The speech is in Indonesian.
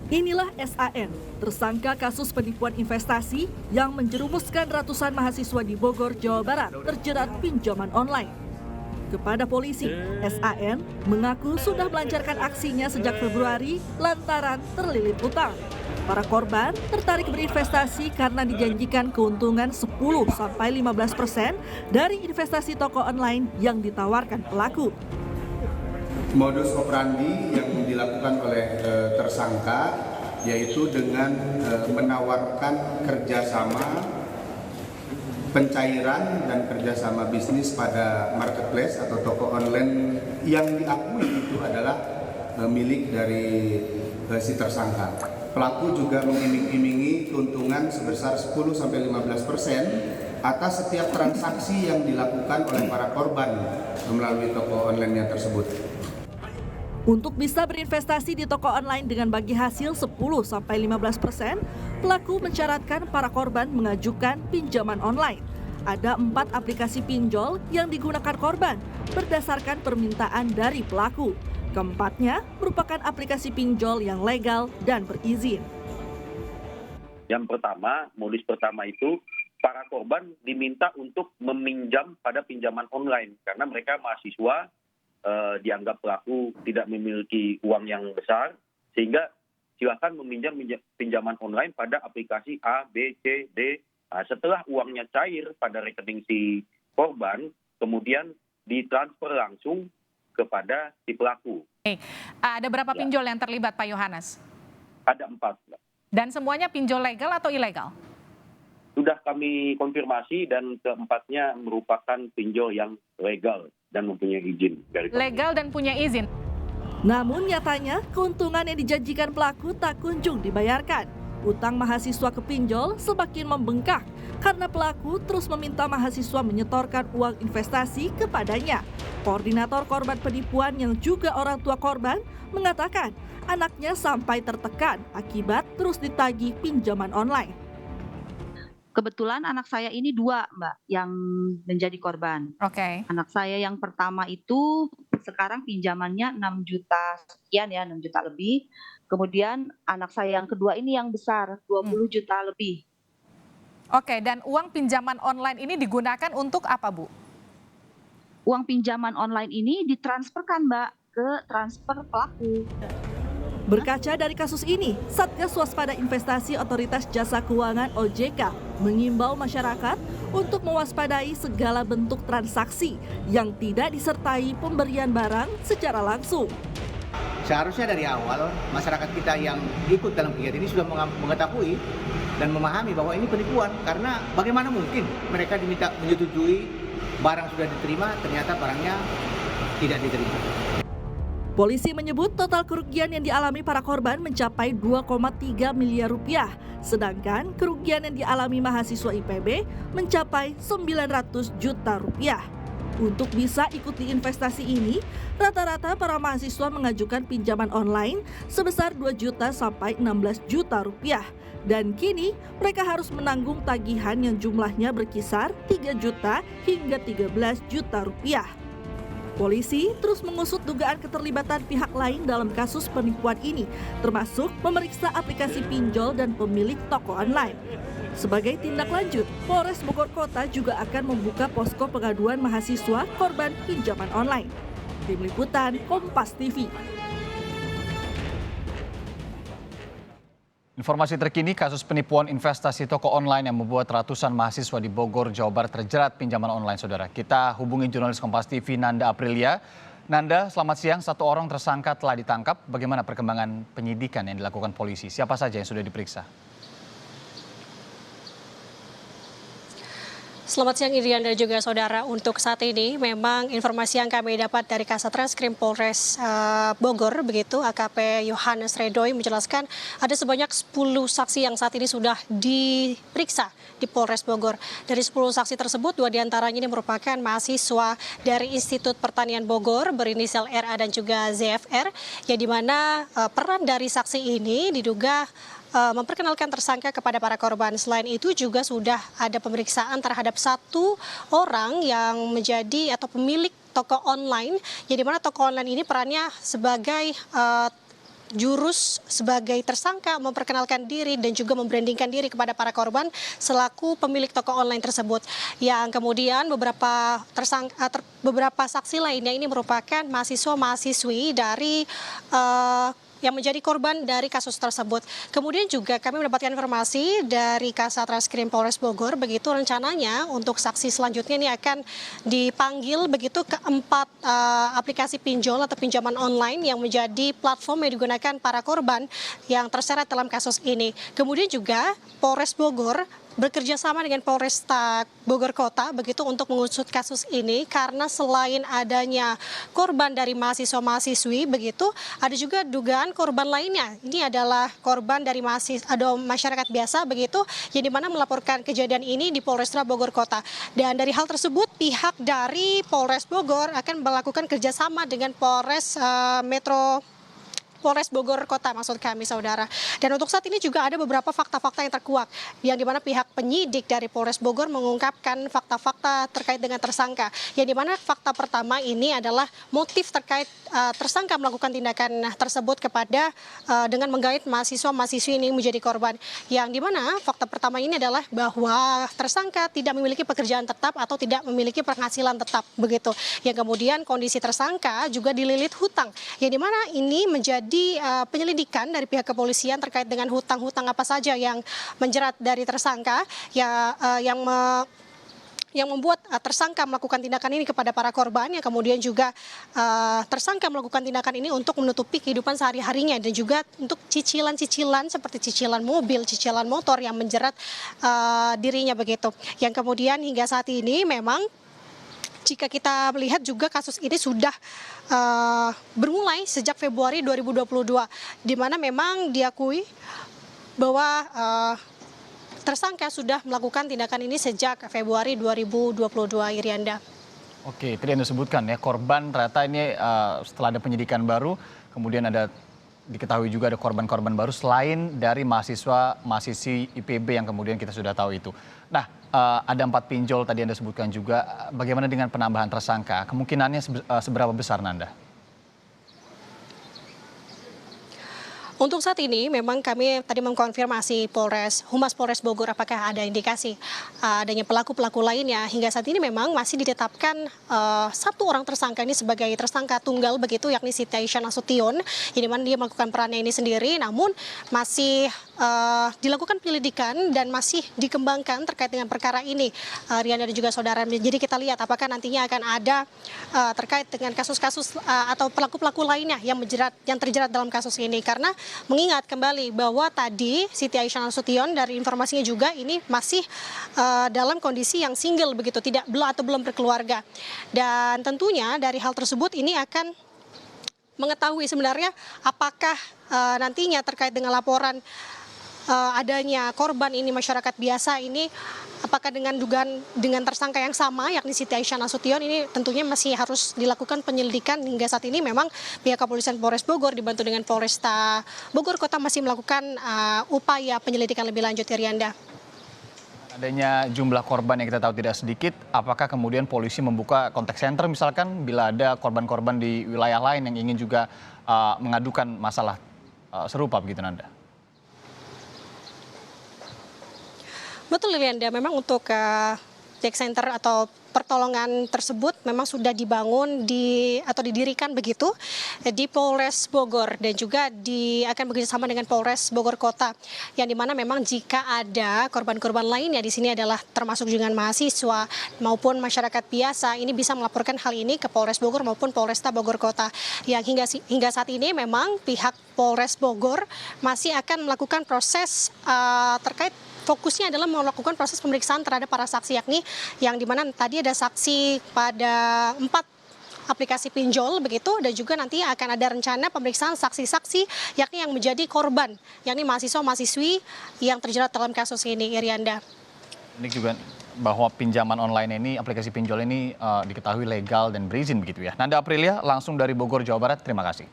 Inilah SAN, tersangka kasus penipuan investasi yang menjerumuskan ratusan mahasiswa di Bogor, Jawa Barat terjerat pinjaman online. Kepada polisi, SAN mengaku sudah melancarkan aksinya sejak Februari lantaran terlilit utang. Para korban tertarik berinvestasi karena dijanjikan keuntungan 10-15% dari investasi toko online yang ditawarkan pelaku. Modus operandi yang dilakukan oleh tersangka yaitu dengan menawarkan kerjasama pencairan dan kerjasama bisnis pada marketplace atau toko online yang diakui itu adalah milik dari si tersangka. Pelaku juga mengiming-imingi keuntungan sebesar 10-15% atas setiap transaksi yang dilakukan oleh para korban melalui toko online tersebut. Untuk bisa berinvestasi di toko online dengan bagi hasil 10-15%, pelaku mensyaratkan para korban mengajukan pinjaman online. Ada 4 aplikasi pinjol yang digunakan korban berdasarkan permintaan dari pelaku. Keempatnya merupakan aplikasi pinjol yang legal dan berizin. Yang pertama, modus pertama itu para korban diminta untuk meminjam pada pinjaman online karena mereka mahasiswa. Dianggap pelaku tidak memiliki uang yang besar, sehingga silakan meminjam pinjaman online pada aplikasi A, B, C, D. Nah, setelah uangnya cair pada rekening si korban, kemudian ditransfer langsung kepada si pelaku. Ada berapa pinjol yang terlibat, Pak Yohanes? Ada 4. Dan semuanya pinjol legal atau ilegal? Sudah kami konfirmasi dan keempatnya merupakan pinjol yang legal dan mempunyai izin dari pemerintah. Legal dan punya izin. Namun nyatanya keuntungan yang dijanjikan pelaku tak kunjung dibayarkan. Utang mahasiswa ke pinjol semakin membengkak karena pelaku terus meminta mahasiswa menyetorkan uang investasi kepadanya. Koordinator korban penipuan yang juga orang tua korban mengatakan anaknya sampai tertekan akibat terus ditagih pinjaman online. Kebetulan anak saya ini 2, Mbak, yang menjadi korban. Oke. Anak saya yang pertama itu sekarang pinjamannya 6 juta sekian ya, 6 juta lebih. Kemudian anak saya yang kedua ini yang besar, 20 juta lebih. Oke, dan uang pinjaman online ini digunakan untuk apa, Bu? Uang pinjaman online ini ditransferkan, Mbak, ke transfer pelaku. Berkaca dari kasus ini, Satgas Waspada Investasi Otoritas Jasa Keuangan (OJK) mengimbau masyarakat untuk mewaspadai segala bentuk transaksi yang tidak disertai pemberian barang secara langsung. Seharusnya dari awal masyarakat kita yang ikut dalam kegiatan ini sudah mengetahui dan memahami bahwa ini penipuan, karena bagaimana mungkin mereka diminta menyetujui barang sudah diterima ternyata barangnya tidak diterima. Polisi menyebut total kerugian yang dialami para korban mencapai 2,3 miliar rupiah, sedangkan kerugian yang dialami mahasiswa IPB mencapai 900 juta rupiah. Untuk bisa ikuti investasi ini, rata-rata para mahasiswa mengajukan pinjaman online sebesar 2 juta sampai 16 juta rupiah. Dan kini mereka harus menanggung tagihan yang jumlahnya berkisar 3 juta hingga 13 juta rupiah. Polisi terus mengusut dugaan keterlibatan pihak lain dalam kasus penipuan ini, termasuk memeriksa aplikasi pinjol dan pemilik toko online. Sebagai tindak lanjut, Polres Bogor Kota juga akan membuka posko pengaduan mahasiswa korban pinjaman online. Tim Liputan Kompas TV. Informasi terkini kasus penipuan investasi toko online yang membuat ratusan mahasiswa di Bogor, Jawa Barat terjerat pinjaman online, saudara. Kita hubungi jurnalis Kompas TV Nanda Aprilia. Nanda, selamat siang. 1 orang tersangka telah ditangkap. Bagaimana perkembangan penyidikan yang dilakukan polisi? Siapa saja yang sudah diperiksa? Selamat siang Irian dan juga saudara. Untuk saat ini memang informasi yang kami dapat dari Kasat Reskrim Polres Bogor begitu AKP Yohanes Redoy menjelaskan ada sebanyak 10 saksi yang saat ini sudah diperiksa di Polres Bogor. Dari 10 saksi tersebut 2 diantaranya ini merupakan mahasiswa dari Institut Pertanian Bogor berinisial RA dan juga ZFR, yang dimana peran dari saksi ini diduga memperkenalkan tersangka kepada para korban. Selain itu juga sudah ada pemeriksaan terhadap 1 orang yang menjadi atau pemilik toko online, yang dimana toko online ini perannya sebagai jurus sebagai tersangka memperkenalkan diri dan juga membrandingkan diri kepada para korban selaku pemilik toko online tersebut. Yang kemudian beberapa saksi lainnya ini merupakan mahasiswa-mahasiswi dari yang menjadi korban dari kasus tersebut. Kemudian juga kami mendapatkan informasi dari Kasat Reskrim Polres Bogor, begitu rencananya untuk saksi selanjutnya ini akan dipanggil begitu ke 4 aplikasi pinjol atau pinjaman online yang menjadi platform yang digunakan para korban yang terseret dalam kasus ini. Kemudian juga Polres Bogor bekerja sama dengan Polresta Bogor Kota begitu untuk mengusut kasus ini, karena selain adanya korban dari mahasiswa-mahasiswi begitu, ada juga dugaan korban lainnya. Ini adalah korban dari masyarakat biasa begitu, yang dimana melaporkan kejadian ini di Polresta Bogor Kota. Dan dari hal tersebut pihak dari Polres Bogor akan melakukan kerjasama dengan Polres Bogor Kota maksud kami, saudara. Dan untuk saat ini juga ada beberapa fakta-fakta yang terkuak, yang dimana pihak penyidik dari Polres Bogor mengungkapkan fakta-fakta terkait dengan tersangka. Yang dimana fakta pertama ini adalah motif terkait tersangka melakukan tindakan tersebut dengan menggait mahasiswa-mahasiswi ini menjadi korban. Yang dimana fakta pertama ini adalah bahwa tersangka tidak memiliki pekerjaan tetap atau tidak memiliki penghasilan tetap begitu. Yang kemudian kondisi tersangka juga dililit hutang. Yang dimana ini menjadi penyelidikan dari pihak kepolisian terkait dengan hutang-hutang apa saja yang menjerat dari tersangka yang membuat tersangka melakukan tindakan ini kepada para korban, yang kemudian juga tersangka melakukan tindakan ini untuk menutupi kehidupan sehari-harinya dan juga untuk cicilan-cicilan seperti cicilan mobil, cicilan motor yang menjerat dirinya begitu. Yang kemudian hingga saat ini memang jika kita melihat juga kasus ini sudah bermulai sejak Februari 2022, di mana memang diakui bahwa tersangka sudah melakukan tindakan ini sejak Februari 2022, Irianda. Oke, tadi Anda sebutkan ya, korban ternyata ini setelah ada penyidikan baru, kemudian diketahui juga ada korban-korban baru selain dari mahasiswi IPB yang kemudian kita sudah tahu itu. Nah, ada 4 pinjol tadi Anda sebutkan juga. Bagaimana dengan penambahan tersangka? Kemungkinannya seberapa besar, Nanda? Untuk saat ini memang kami tadi mengkonfirmasi Humas Polres Bogor apakah ada indikasi adanya pelaku-pelaku lainnya. Hingga saat ini memang masih ditetapkan 1 orang tersangka ini sebagai tersangka tunggal begitu, yakni Siti Aisyah Nasution, yang dimana dia melakukan perannya ini sendiri, namun masih dilakukan penyelidikan dan masih dikembangkan terkait dengan perkara ini, Riana dan juga saudara. Jadi kita lihat apakah nantinya akan ada terkait dengan kasus-kasus atau pelaku-pelaku lainnya yang terjerat dalam kasus ini, karena mengingat kembali bahwa tadi Siti Aisyah Nasution dari informasinya juga ini masih dalam kondisi yang single begitu, belum berkeluarga. Dan tentunya dari hal tersebut ini akan mengetahui sebenarnya apakah nantinya terkait dengan laporan adanya korban ini masyarakat biasa ini, apakah dengan tersangka yang sama yakni Siti Aisyah Nasution, ini tentunya masih harus dilakukan penyelidikan. Hingga saat ini memang pihak kepolisian Polres Bogor dibantu dengan Polresta Bogor Kota masih melakukan upaya penyelidikan lebih lanjut, Irianda. Adanya jumlah korban yang kita tahu tidak sedikit, apakah kemudian polisi membuka kontak center misalkan bila ada korban-korban di wilayah lain yang ingin juga mengadukan masalah serupa begitu, Nanda? Betul, Lilianda, memang untuk contact center atau pertolongan tersebut memang sudah dibangun atau didirikan begitu di Polres Bogor, dan juga akan bekerjasama dengan Polres Bogor Kota, yang dimana memang jika ada korban-korban lainnya di sini adalah termasuk dengan mahasiswa maupun masyarakat biasa, ini bisa melaporkan hal ini ke Polres Bogor maupun Polresta Bogor Kota. Yang hingga saat ini memang pihak Polres Bogor masih akan melakukan proses terkait. Fokusnya adalah melakukan proses pemeriksaan terhadap para saksi, yakni yang dimana tadi ada saksi pada 4 aplikasi pinjol begitu, dan juga nanti akan ada rencana pemeriksaan saksi-saksi yakni yang menjadi korban, yakni mahasiswa-mahasiswi yang terjerat dalam kasus ini, Irianda. Ini juga bahwa pinjaman online ini, aplikasi pinjol ini diketahui legal dan berizin begitu ya. Nanda Aprilia langsung dari Bogor, Jawa Barat, terima kasih.